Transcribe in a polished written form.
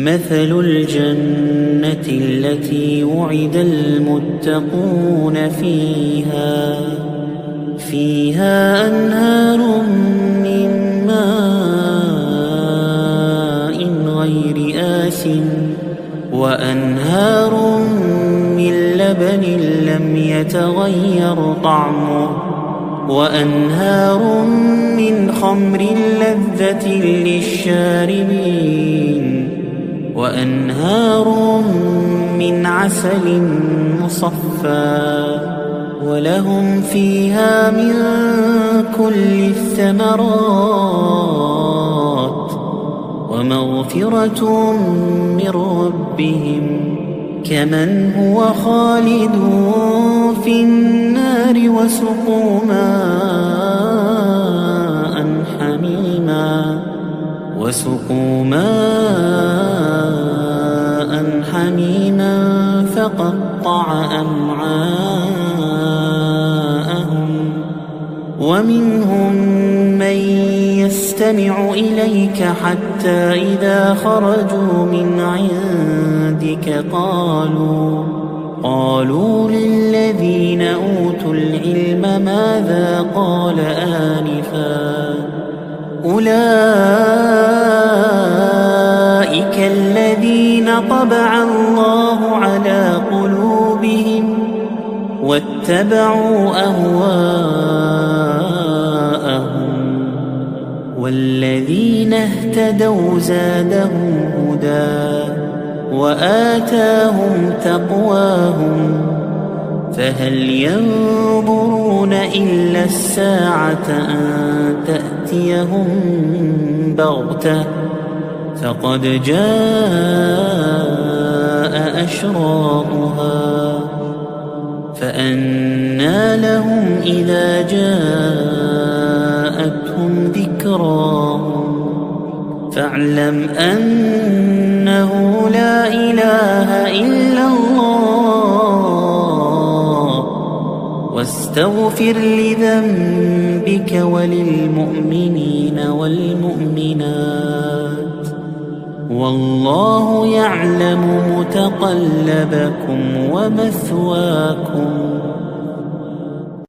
مثل الجنة التي وعد المتقون فيها أنهار من ماء غير آسن وأنهار من لبن لم يتغير طعمه وأنهار من خمر لذة للشاربين وأنهار من عسل مصفى ولهم فيها من كل الثمرات ومغفرة من ربهم كمن هو خالد في النار وسقوا ماء حميما فقطع أمعاءهم ومنهم من يستمع إليك حتى إذا خرجوا من عندك قالوا للذين أوتوا العلم ماذا قال آنفا أولئك الذين طبع الله على قلوبهم واتبعوا أهواءهم والذين اهتدوا زادهم هدى وآتاهم تقواهم فهل ينظرون إلا الساعة أن تأتيهم بغتة فقد جاء أشراطها فأنى لهم إذا جاءتهم ذكراهم فاعلم أنه لا إله إلا الله واستغفر لذنبك وللمؤمنين والمؤمنات والله يعلم متقلبكم ومثواكم